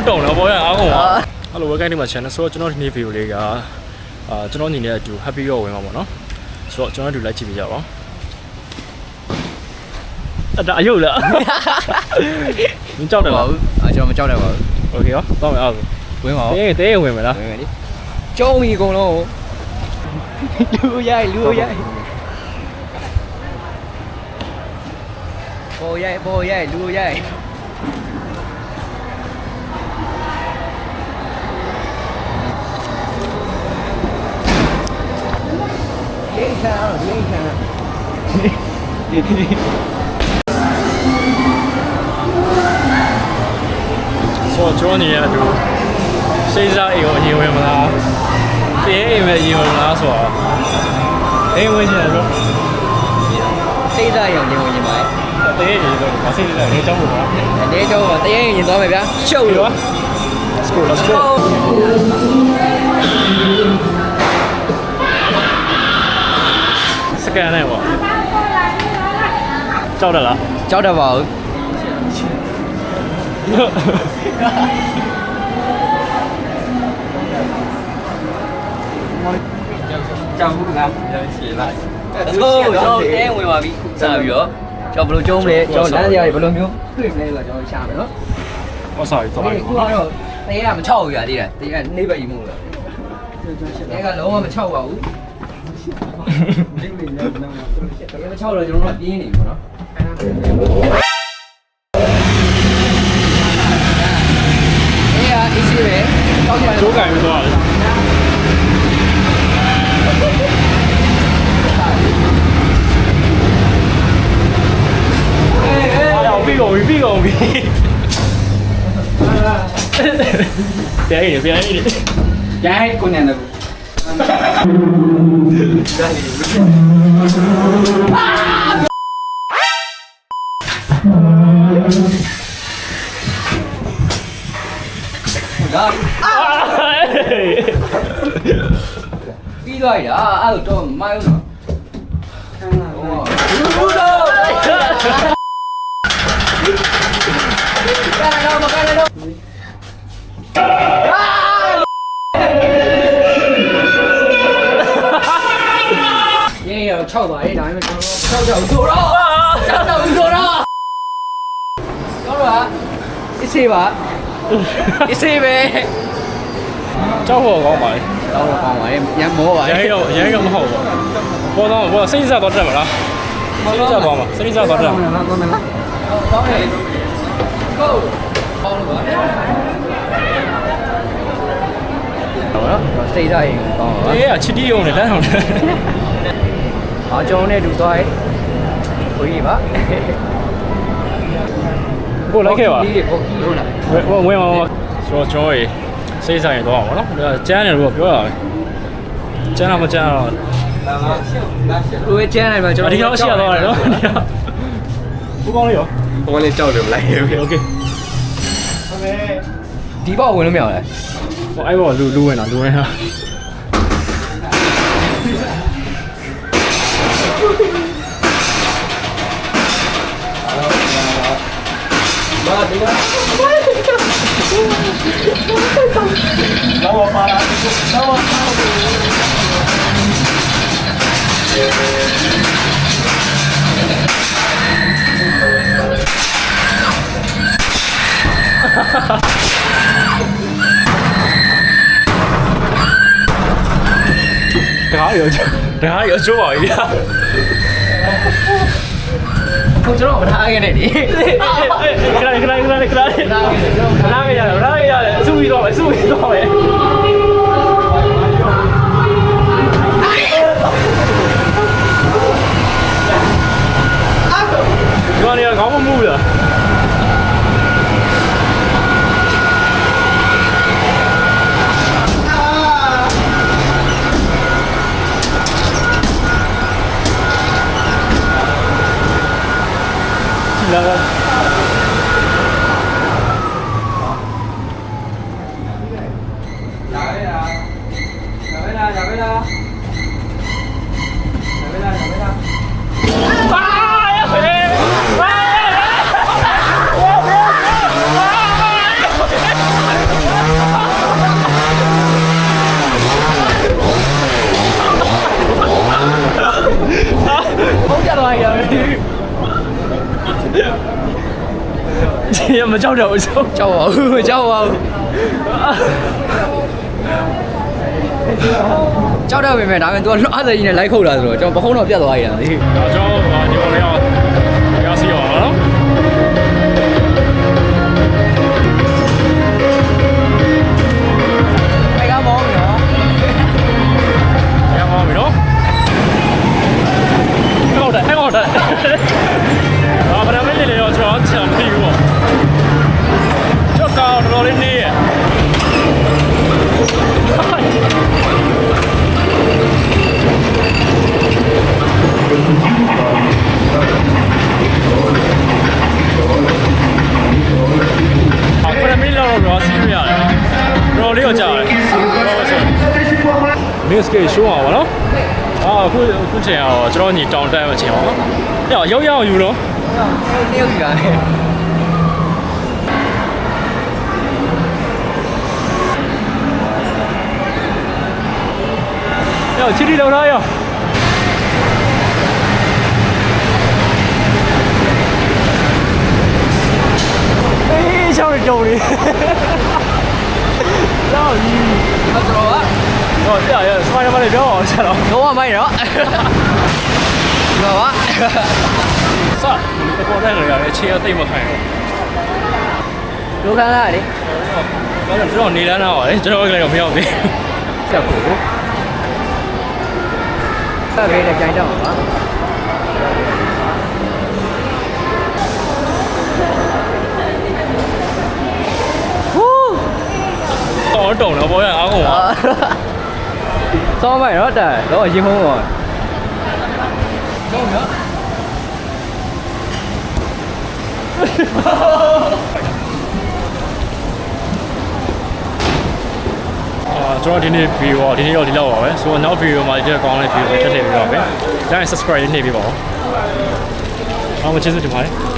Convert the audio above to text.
တုံတော့ဘောရအားကုန်ပါအဲ့လို welcome ဒီမှာ channel ဆိုတော့ကျွန်တော်ဒီနေ့ video လေးကကျွန်တော်ညီနေတဲ့အတူ happy ရောဝင်မှာပေါ့နော်ဆိုတော့ကျွန်တော်တို့လိုက်ကြည့်ပြကြပါအဲ့ဒါအယုတ်လားမကြောက်တယ်လားကျွန်တော်မကြောက်တယ်ပါဘူး okay ရောတော့မယ်အားဝင်ပါဦးတဲဝင်မလားဝင်မယ်လေကျုံးပြီအကုန်လုံးလူရိုက်ပေါ်ရိုက်လူရိုက်ရေးချမ်းဆိုတော့ကျွန်တော်ညီနေတဲ့အတူစိတ်စားအိမ်ကိုအရင်ဝင်မလားတင်းအိမ်ပဲအရင်ဝင်မလားဆိုတော့အိမ်ဝင်ချင်တယ်ဆိုစိတ်ဓာတ်ရောင်ရင်ဝင်ရင်ပါတင်းအိမ်ဆိုတော့မစိတ်စားနေကြောင်းလို့ပါအနေကြောင်းပါတင်းရင်သွားမယ်ဗျာရှုပ်လို့ let's go စကန်နဲ့ပေါ့ကြောက်တယ်လားကြောက်တယ်ပါဘူးကြောက်ဘူးလားရှင်းလိုက်တော့တဲဝင်ပါပြီစပြီးတော့ကျွန်တော်ဘယ်လိုကျုံးမလဲကျွန်တော်လမ်းစရာတွေဘယ်လိုမျိုးတွေ့မလဲဆိုတော့ကျွန်တော်ရှာမယ်နော်ဟောစားပြီသွားပြီခုကတော့တဲကမချောက်ဘူးရသေးတယ်တဲကနေဘက်ကြီးမို့လားတဲကလုံးဝမချောက်ပါဘူးတဲမချောက်တော့ကျွန်တော်တို့ပြင်းနေပြီပေါ့နော်အေးစီပဲတောက်ကြတယ်ကျိုးကင်ပြီးသွားတယ်ပြီးကုန်ပြီပြန်ရည်ရိုက်ကိုနေတယ်ပြီးသွားပြီလားအဲ့တော့မိုင်းဦးနော်ဘူးတော့မကလည်းတော့ရေးရ6ပါလေဒါပေမဲ့ကျွန်တော်6ကြောက်ဆိုတော့အစ်စေးပါအစ်စေးပဲကြောက်ဖို့ကောင်းပါလေတော့ကောင်းပါလေရမ်းမောပါလေရမ်းတော့မဟုတ်ဘူးဘောတော့စိတ်စားတော့တက်မလားစိတ်စားတော့မှာစိတ်စားတော့တက်ကောင်းတယ်ကောင်းတယ်ကောင်းတယ်ကိုကောင်းလို့ပါဟုတ်နော်စိတ်ဓာတ်ရင်ကောင်းပါအေးချစ်တီးရုံနဲ့တန်းအောင်တယ်အားကြောင်းနဲ့တူသွားရင်ကိုကြီးပါကိုလိုက်ခဲ့ပါဒီကိုကြီးဟုတ်လားဝင်ပါဆိုတော့ကျွန်တော်ရေစိတ်ဆိုင်ရင်တော့ပါနော်ကျန်းတယ်လို့ပြောရတာပဲကျန်းတော့မကျန်းတော့ကိုယ်ကျန်းတယ်မှာကျွန်တော်ဒီတော့ရှိရတော့တယ်နော်ဘူးကောင်းလေးရောဘုံလေးကြောက်တယ်မလိုက်ဘူးโอเคဒီဘောက်ဝင်လို့မရဘူးလားဟိုအဲ့ဘောလူဝင်တာမာဒီလား老爸，等下有做好一点。我知道我拿给你。拿给你，注意到没？你要搞不木的。来来。ဒီမကြောက်တော့ဘူး ကြောက်ပါဘူးကြောက်ပါဘူးကြောက်တော့ပြင်မဲ့ဒါပေမဲ့ तू လွှတ်စကြီးနဲ့လိုက်ခုတ်တာဆိုတော့ကျွန်တော်ပခုံးတော့ပြတ်သွားရတာလေ ဒါကြောင့်ဒီပေါ်လေးအောင်ရစီအောင်နော် အဲ့ကမောင်းပြီနော် ရပါပြီနော်ဟုတ်တယ်ဟုတ်တယ်ဘာမှမဖြစ်လေတော့ကျွန်တော်ချမ်းပြီပေါ့ကြောက်ကောင်းတော်လေးနေရဲ့အခုလည်းမင်းလောက်တော့စီးရရတယ်တော်လေးကိုကြားတယ်မင်းစကေးရှိုးအောင်ပါနော်အခုချိန်အောင်ကျွန်တော်ညီတောင်တက်မချိန်အောင်နော်ရောက်ရောက်ယူတော့ တယောက်ကြီးပါလေ ရောက်ချီတီလောက်ထားရောက်အေးချောင်းတုံးလေးရောက်ယူ အဲ့တော့က တော့ရစမိုင်းနံပါတ်လေးပြောအောင်ဆက်တော့ တော့မိုင်းတော့ဒီပါပါ စတပေါ်တဲ့နေရာလေးခြေအသိမခိုင်းတော့ လူခန်းလာလေ ကျွန်တော်နေလန်းတော့လေကျွန်တော်ကလည်းမရောက်သေး ဆက်ဖို့ဆက်ပေးနဲ့ကြိုင်တော့ပါ တော့တုံတော့ဘောရအားကုန်ပါ စောင်းမိုင်းတော့တယ်တော့ရင်ဟုံးပါတော့မြော ကျွန်တော်ဒီနေ့ video ဒီနေ့တော့ဒီလောက်ပါပဲဆိုတော့နောက် video မှာဒီကောင်းတဲ့ video ပဲထပ်ထည့်ပြီးတော့ပဲဒါနဲ့ subscribe နေပြီးပါဦးအားမကျေးဇူးတင်ပါတယ်